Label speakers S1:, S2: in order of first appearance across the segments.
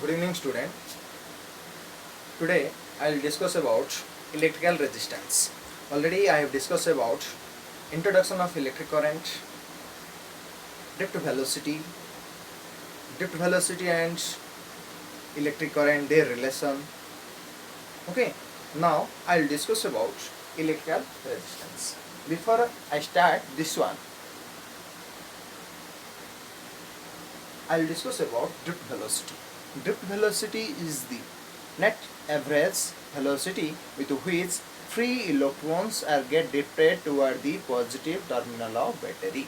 S1: Good evening, student. Today I will discuss about electrical resistance. Already I have discussed about introduction of electric current, drift velocity and electric current, their relation. Okay. Now I will discuss about electrical resistance. Before I start this one, I will discuss about drift velocity. Drift velocity is the net average velocity with which free electrons are get drifted toward the positive terminal of battery.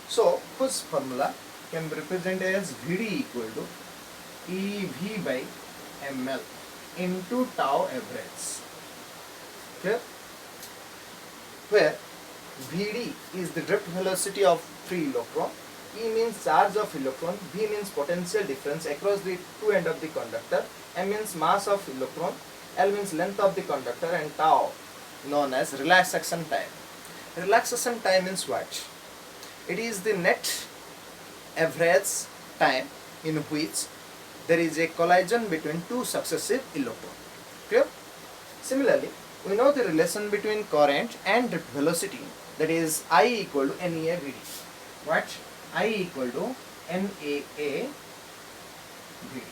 S1: So, whose formula can be represented as Vd equal to EV by ml into tau average. Okay? Where Vd is the drift velocity of free electron, E means charge of electron, V means potential difference across the two ends of the conductor, M means mass of electron, L means length of the conductor, and tau known as relaxation time. Relaxation time means what? It is the net average time in which there is a collision between two successive electrons. Clear? Similarly, we know the relation between current and drift velocity, that is I equal to NEA Vd. What? I equal to NAA Vd,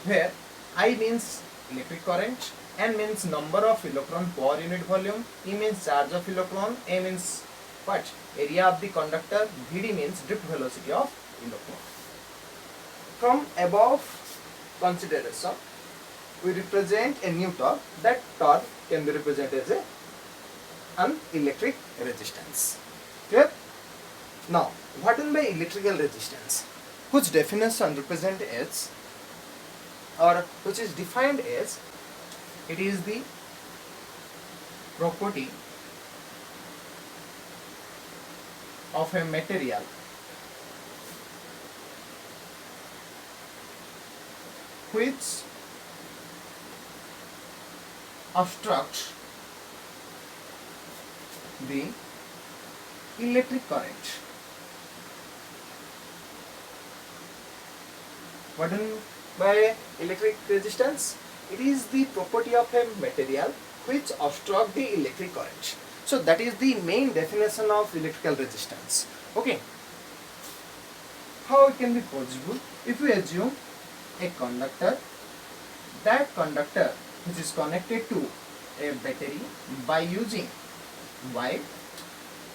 S1: where I means electric current, N means number of electron per unit volume, E means charge of electron, A means what? Area of the conductor, Vd means drift velocity of electron. From above consideration, we represent a new torque. That torque can be represented as an electric resistance. Clear? Now, what is by electrical resistance? Whose definition represent as, or which is defined as, it is the property of a material which obstructs the electric current. What do you mean by electric resistance? It is the property of a material which obstructs the electric current. So that is the main definition of electrical resistance. Okay. How it can be possible? If we assume a conductor, that conductor which is connected to a battery by using wire,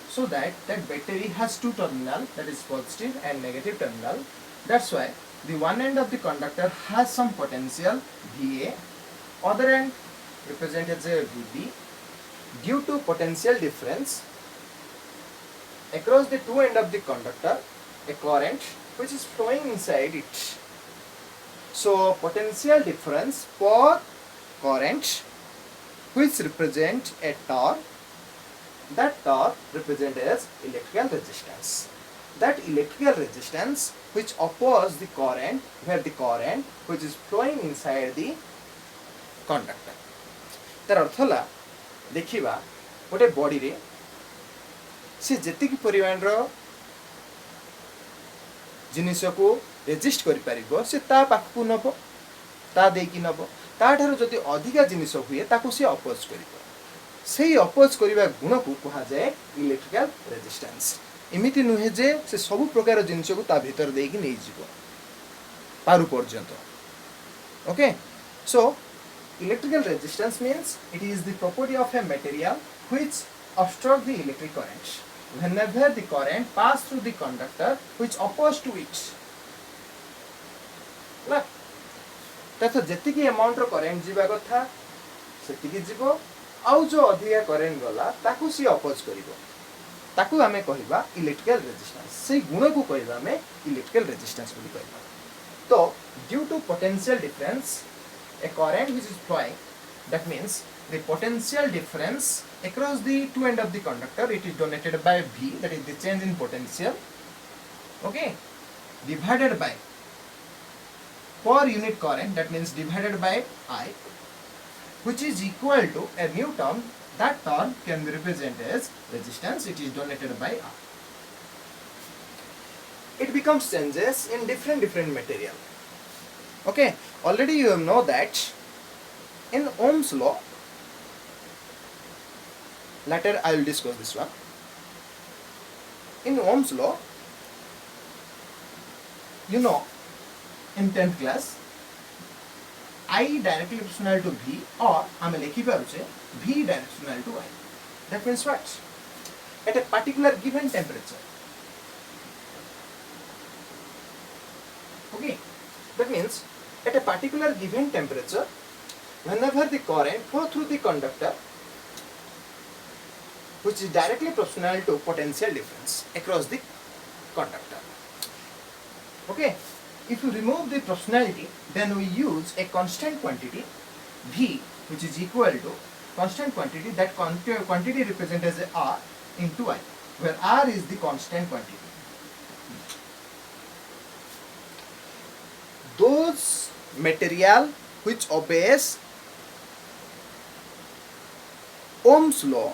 S1: so that battery has two terminals, that is positive and negative terminal. That's why the one end of the conductor has some potential VA, other end represented as a VB. Due to potential difference across the two ends of the conductor, a current which is flowing inside it. So potential difference per current which represent a torque, that torque represented as electrical resistance. That electrical resistance which opposes the current, where the current which is flowing inside the conductor. तार अर्थ है देखा गोटे body रे से जेति परिमाण जिनिस को रेजिस्ट करि परिबो से ता पाखकु नबो, ता देकी नबो, ता ठारो जदि अधिका जिनिस हुए ताकु से अपोज करिबो। सेही अपोज करिबा गुण को कहा जाए इलेक्ट्रिकल रेजिस्टेंस। एमिति नुहे जे से सब प्रकार जिनिस को ता भीतर देकी नै जिवो पारु पर्यंत। Okay, so electrical resistance means it is the property of a material which obstructs the electric current whenever the current passes through the conductor which opposes to it. तथा जेतिकी अमाउंट रो करंट जीवा कथा सेतिकी जीवो, आउ जो अधिका करंट गला ताकू सी oppose करिवो, ताकू हमें कहिबा इलेक्ट्रिकल रेजिस्टेंस। से गुण को कहिबा हमें इलेक्ट्रिकल रेजिस्टेंस बोली कहिबा। तो due to potential difference a current which is flowing, that means the potential difference across the two ends of the conductor, it is denoted by V, that is the change in potential, okay, divided by per unit current, that means divided by I, which is equal to a new term. That term can be represented as resistance, it is denoted by R. It becomes changes in different material. Okay, already you know that in Ohm's law, later I will discuss this one. In Ohm's law, you know, in 10th class, I directly proportional to V or I am likhi paruche V directional to I. That means what? At a particular given temperature. Okay, that means at a particular given temperature, whenever the current flow through the conductor, which is directly proportional to potential difference across the conductor. Okay, if you remove the proportionality, then we use a constant quantity V, which is equal to constant quantity. That quantity represented as a R into I, where R is the constant quantity. Those material which obeys Ohm's law,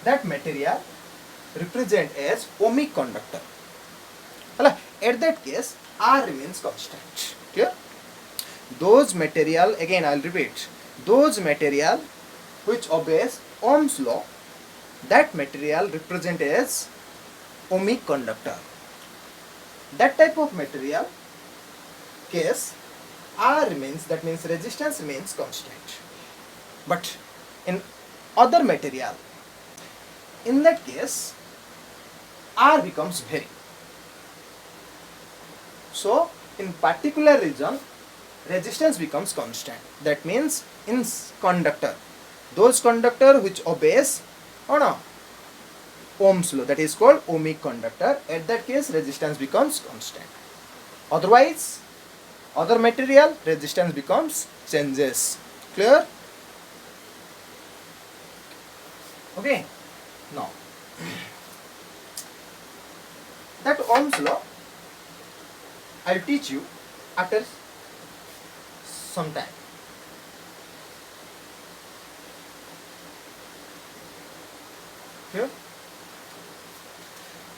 S1: that material represent as ohmic conductor. At that case, R remains constant. Clear? Those material, again I will repeat, those material which obeys Ohm's law, that material represent as ohmic conductor. That type of material case, R remains, that means resistance remains constant. But in other material, in that case, R becomes vary. So in particular region, resistance becomes constant. That means in conductor, those conductor which obeys Ohm's law, that is called ohmic conductor. At that case, resistance becomes constant. Otherwise, other material, resistance becomes changes. Clear? Okay. Now, that Ohm's law I'll teach you after some time. Here.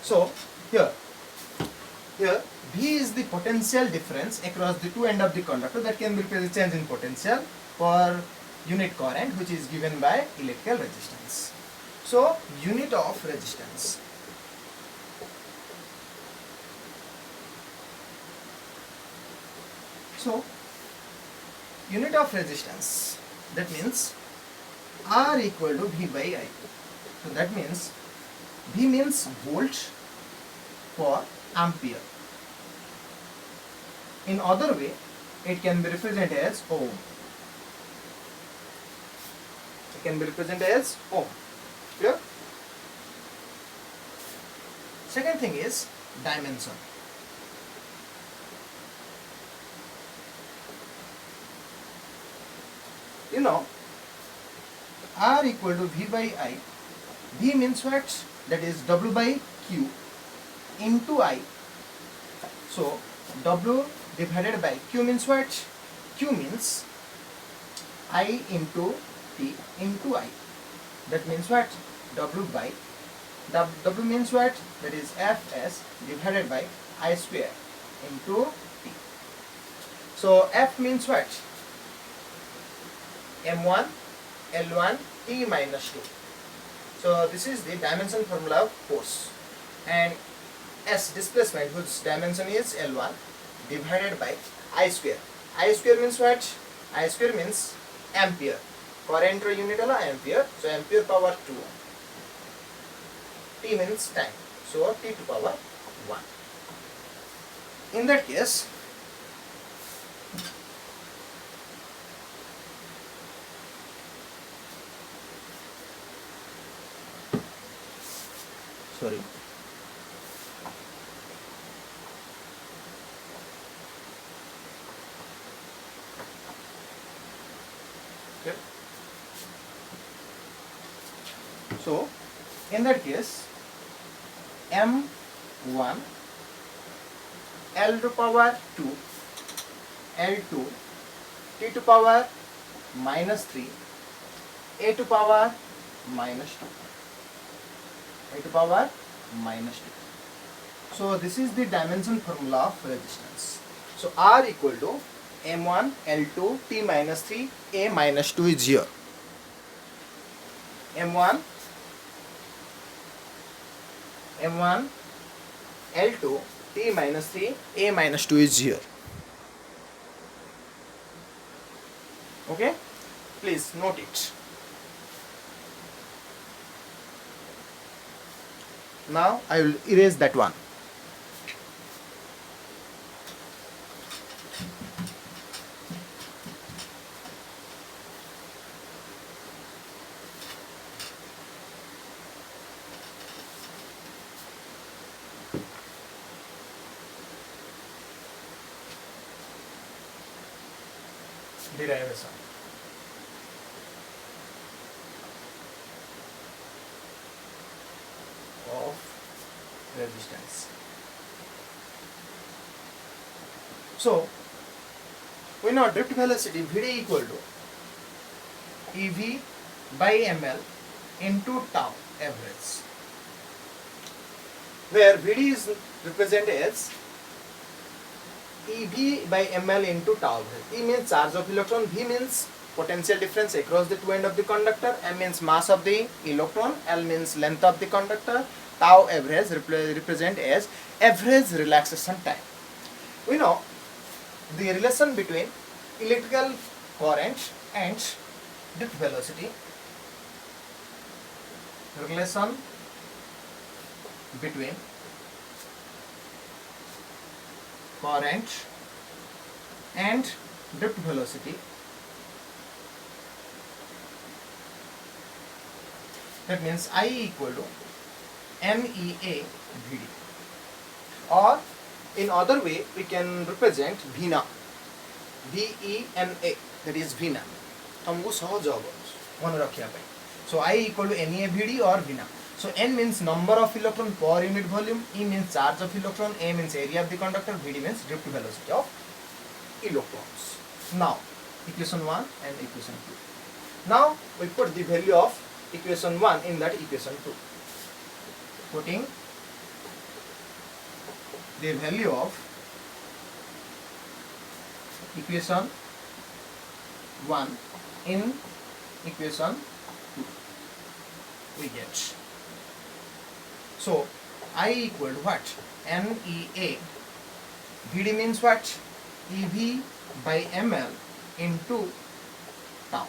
S1: So here V is the potential difference across the two ends of the conductor, that can be represented change in potential per unit current, which is given by electrical resistance. So unit of resistance. So unit of resistance, that means R equal to V by I. So that means V means volt for ampere. In other way, it can be represented as ohm. It can be represented as ohm. Clear? Second thing is dimension. You know, R equal to V by I. V means what? That is W by Q into I. So W divided by Q means what? Q means I into T into I. That means what? W by W means what? That is Fs divided by I square into T. So F means what? M1 L1 T minus 2. So this is the dimension formula of force, and S displacement, whose dimension is L1, divided by I square. I square means what? I square means ampere. Current unit ala ampere. So ampere power 2. T means time. So T to power 1. In that case, sorry. Okay. So, in that case, M1 L to power 2 L2 T to power minus 3 A to power minus 2. A to power minus 2. So this is the dimension formula of resistance. So R equal to M1, L2, T minus 3, A minus 2 is here. M1, L2, T minus 3, A minus 2 is here. Okay? Please note it. Now I will erase that one. Derivation. Of resistance. So we know drift velocity Vd equal to EV by ml into tau average, where Vd is represented as EV by ml into tau average. E means charge of electron, V means potential difference across the two ends of the conductor, M means mass of the electron, L means length of the conductor, tau average represent as average relaxation time. We know the relation between electrical current and drift velocity. Relation between current and drift velocity. That means I equal to MEA Vd, or in other way we can represent Vna, VENA, that is Vna. हमको सहज मन रखिया पाई. So I equal to NEA Vd or Vna. So N means number of electron per unit volume, E means charge of electron, A means area of the conductor, Vd means drift velocity of electrons. Now equation 1 and equation 2. Now we put the value of equation 1 in that equation 2. Putting the value of equation 1 in equation 2, we get. So I equal to what? NEA. Vd means what? EV by ml into tau.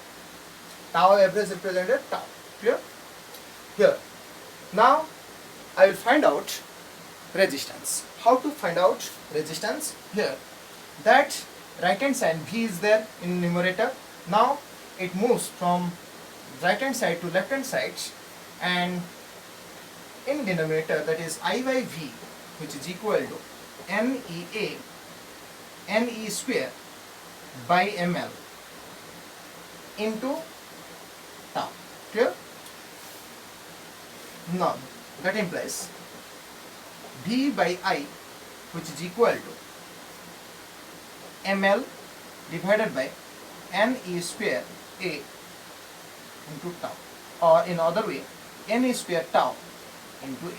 S1: Tau average represented tau. Clear? Here. Now I will find out resistance. How to find out resistance? Here, that right hand side V is there in numerator. Now it moves from right hand side to left hand side, and in denominator, that is I by V, which is equal to NEA NE square by ml into tau. Clear? Now that implies V by I, which is equal to ml divided by NE square A into tau, or in other way NE square tau into A.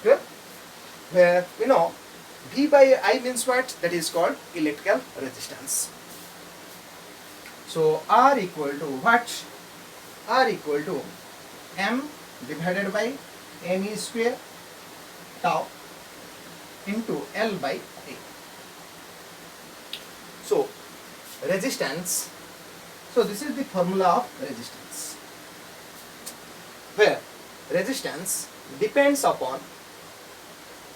S1: Clear? Where we know V by I means what? That is called electrical resistance. So R equal to what? R equal to M divided by NE square tau into L by A. So resistance, so this is the formula of resistance, where resistance depends upon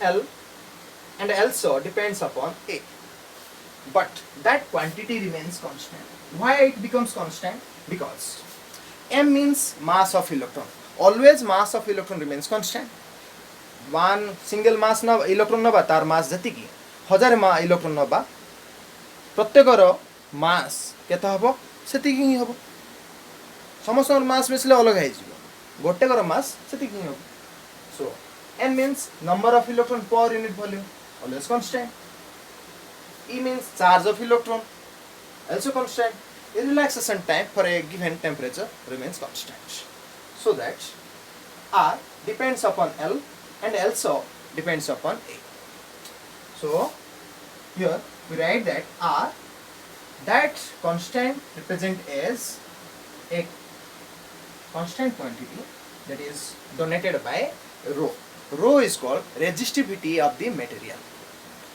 S1: L and also depends upon A, but that quantity remains constant. Why it becomes constant? Because M means mass of electron. Always mass of electron remains constant. One single mass na electron naba tar mass jati ki 1000 ma electron naba प्रत्येकर mass केता हबो सेतिकी ही हबो. समस्त mass मिसले अलग है जिवो Gotekar mass सेतिकी ही हबो. So N means number of electron per unit volume, always constant. E means charge of electron, also constant. The relaxation time for a given temperature remains constant. So that R depends upon L and also depends upon A. So here we write that R, that constant represent as a constant quantity that is denoted by rho. Rho is called resistivity of the material.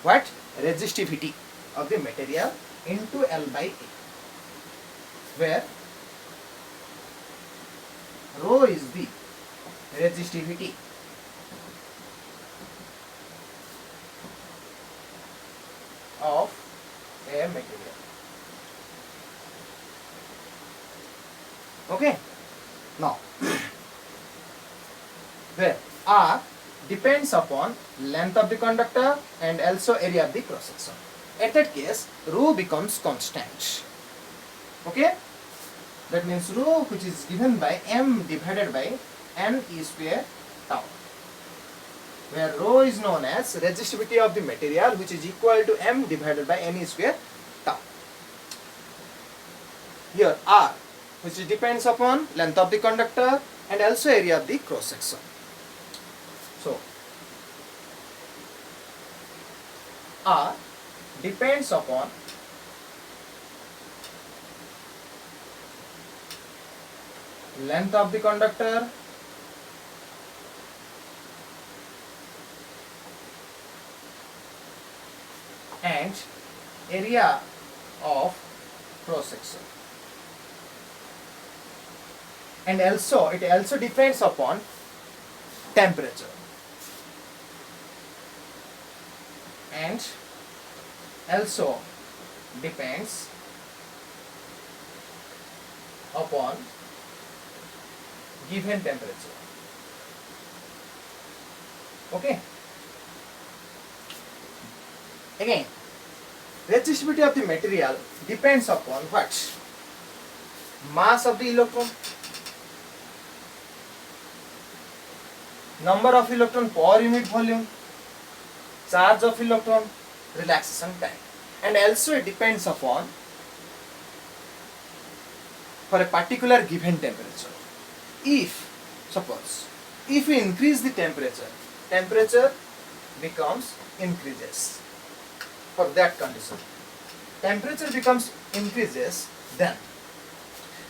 S1: What? Resistivity of the material into L by A, where rho is the resistivity of a material. Okay? Now, where R depends upon length of the conductor and also area of the cross section. At that case, rho becomes constant. Okay? That means rho, which is given by m divided by n e square tau, where rho is known as resistivity of the material, which is equal to m divided by n e square tau. Here R, which depends upon length of the conductor and also area of the cross section. So R depends upon length of the conductor and area of cross section, and also it also depends upon temperature and also depends upon given temperature. Okay? Again, resistivity of the material depends upon what? Mass of the electron, number of electron per unit volume, charge of electron, relaxation time, and also it depends upon for a particular given temperature. If suppose if we increase the temperature becomes increases. For that condition, temperature becomes increases, then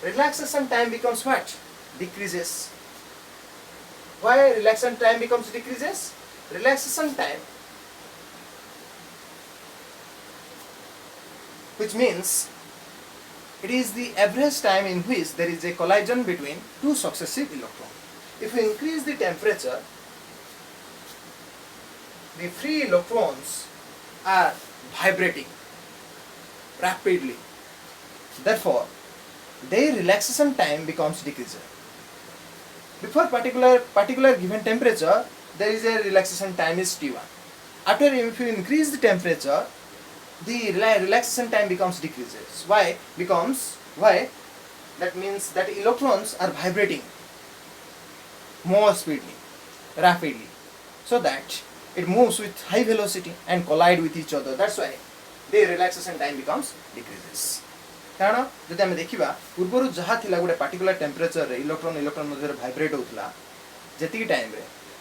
S1: relaxation time becomes what? Decreases. Why relaxation time becomes decreases? Relaxation time, which means it is the average time in which there is a collision between two successive electrons. If we increase the temperature, the free electrons are vibrating rapidly. Therefore, their relaxation time becomes decreased. Before particular given temperature, there is a relaxation time is T1. After, if you increase the temperature, the relaxation time becomes decreases. Why? That means that electrons are vibrating more speedily, rapidly, so that it moves with high velocity and collide with each other. That's why the relaxation time becomes decreases. कारण जदि आम देखा पूर्वर जहाँ थी गोटे particular temperature रे electron मध्य vibrate होता जी time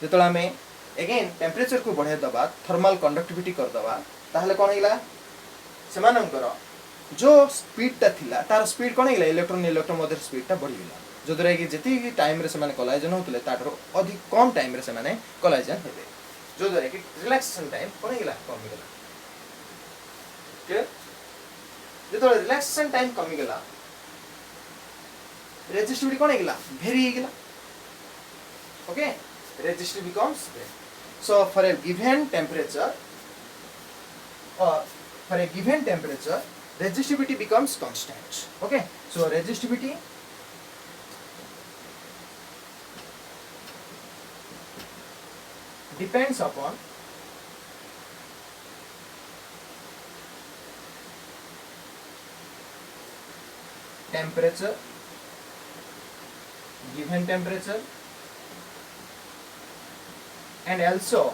S1: जो आम एगेन टेम्परेचर को बढ़ाई दबा थर्माल कंडक्टिविटी करदे ताहले कौन है सेमानंकर जो स्पीडटा थिला तार स्पीड कौन है इलेक्ट्रॉन मध्य स्पीडटा बढ़ीगला जो द्वारा कि जी टाइम से कलाइजन होते अधिक कम टाइम से कलाइजन हे जो द्वारा कि रिलैक्सेशन टाइम कौन है कमीगला जो रिलैक्सेशन टाइम कमीगला रेजिस्टिविटी कौन है भेरी होगा okay resistivity becomes so for a given temperature resistivity becomes constant. Okay, so resistivity depends upon temperature, given temperature, and also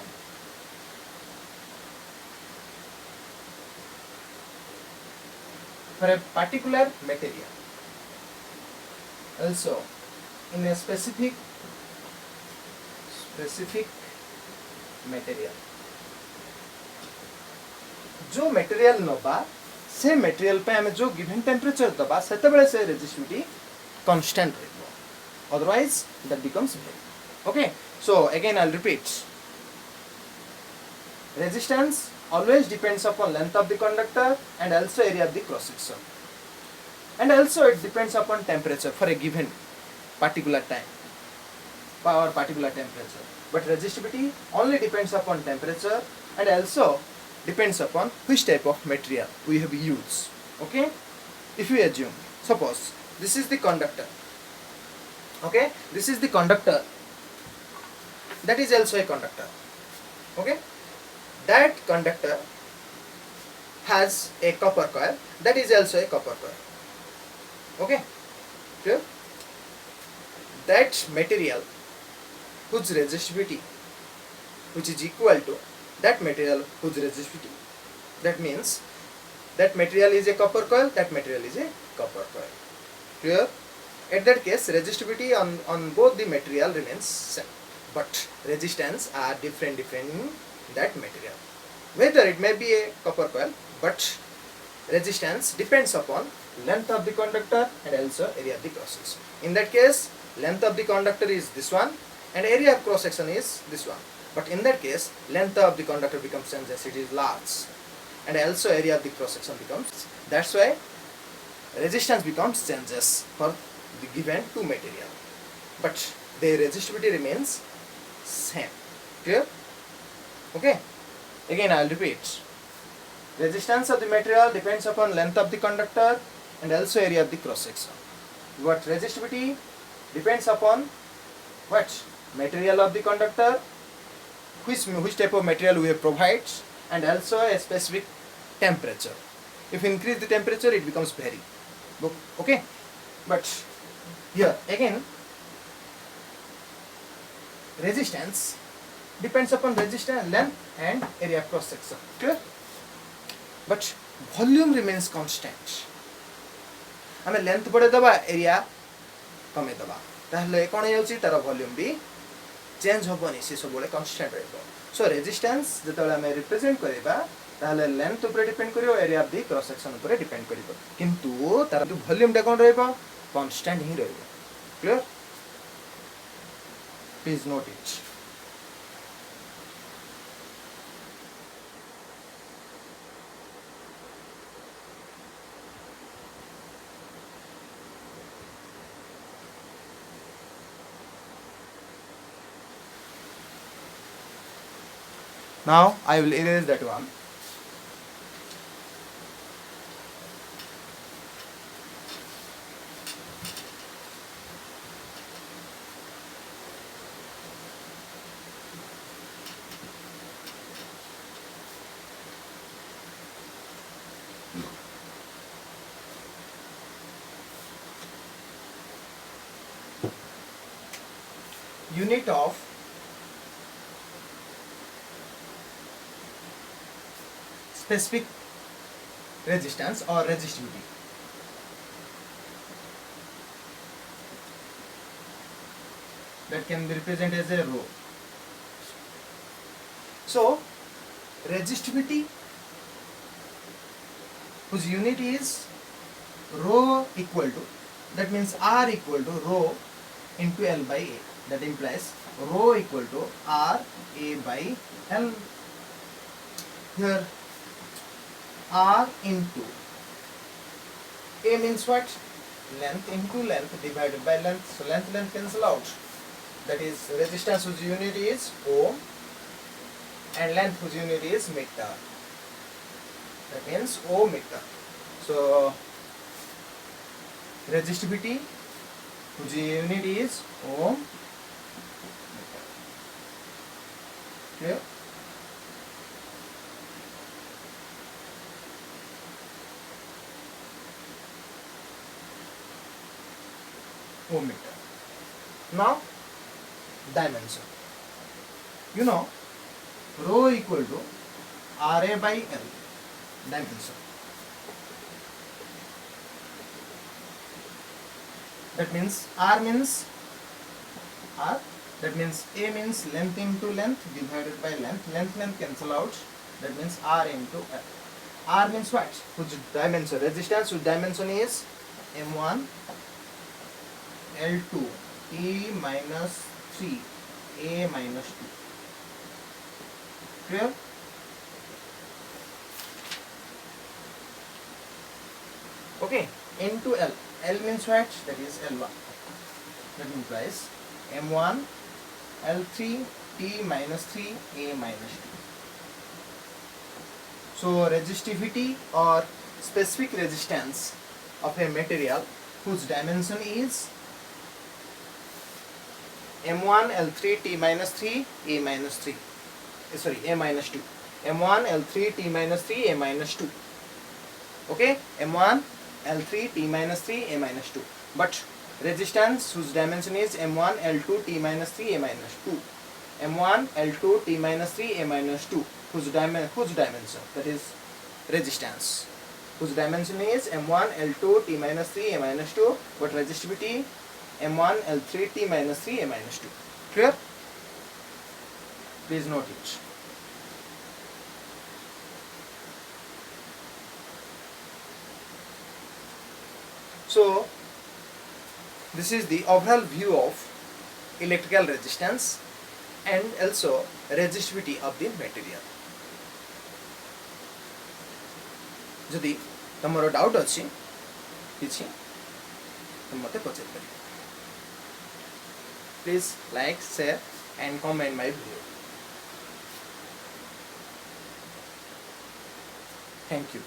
S1: for a particular material, also in a specific material, जो material नबा से material पे हमें जो given temperature दबा सेते बेले से रेजिस्टिविटी कांस्टेंट रहबो otherwise that becomes very okay so again I will repeat resistance always depends upon length of the conductor and also area of the cross section and also it depends upon temperature for a given particular time or particular temperature but resistivity only depends upon temperature and also depends upon which type of material we have used okay if we assume suppose this is the conductor okay this is the conductor that is also a conductor okay that conductor has a copper coil that is also a copper coil okay clear that material whose resistivity which is equal to that material whose resistivity that means that material is a copper coil that material is a copper coil clear at that case resistivity on both the material remains same but resistance are different in that material whether it may be a copper coil but resistance depends upon length of the conductor and also area of the cross section in that case length of the conductor is this one and area of cross section is this one but in that case length of the conductor becomes changes it is large and also area of the cross section becomes that's why resistance becomes changes for the given two material but their resistivity remains same clear okay again I will repeat resistance of the material depends upon length of the conductor and also area of the cross section what resistivity depends upon what material of the conductor which type of material we have provided and also a specific temperature if increase the temperature it becomes vary okay but here again resistance depends upon resistance length and area of cross section clear but volume remains constant हमें length बढ़े दबा area कमे दबा ताहले कोन होउची तार volume भी change होबनी से सब बोले कांस्टेंट रहबो सो रेजिस्टेंस जतले हमें रिप्रेजेंट करबा ताहले लेंथ ऊपर डिपेंड करियो area of the cross section ऊपर डिपेंड करियो किंतु तार जो वॉल्यूम टा कोन रहबो कांस्टेंट ही रहबो clear please note it Now I will erase that one. Unit of specific resistance or resistivity. That can be represented as a rho. So, resistivity whose unit is rho equal to, that means R equal to rho into L by A. That implies rho equal to R A by L. Here R into A means what? Length into length divided by length. So length cancel out. That is resistance whose unit is ohm and length whose unit is meter. That means ohm meter. So resistivity whose unit is ohm meter. Clear? Ohm meter. Now dimension. You know rho equal to RA by L dimension. That means R means R. That means A means length into length divided by length. Length cancel out. That means R into L. R means what? Whose dimension? Resistance whose dimension is M1 L2 T minus 3 A minus 2. Clear? Okay. N to L. L means what? That is L1. That implies M1 L3 T minus 3 A minus 2. So resistivity or specific resistance of a material whose dimension is M1 L3 T minus 3 A minus 3. Sorry, A minus 2. M1 L3 T minus 3 A minus 2. Okay, M1 L3 T minus 3 A minus 2. But resistance whose dimension is M1 L2 T minus 3 A minus 2. M1 L2 T minus 3 A minus 2. Whose dimension? That is resistance. Whose dimension is M1 L2 T minus 3 A minus 2. But resistivity M1 L3 T minus 3 A minus 2. Clear? Please note it. So this is the overall view of electrical resistance and also resistivity of the material. जदि तमरो doubt अछि किछि तो मते पचारि परिबे. Please like, share and comment my video. Thank you.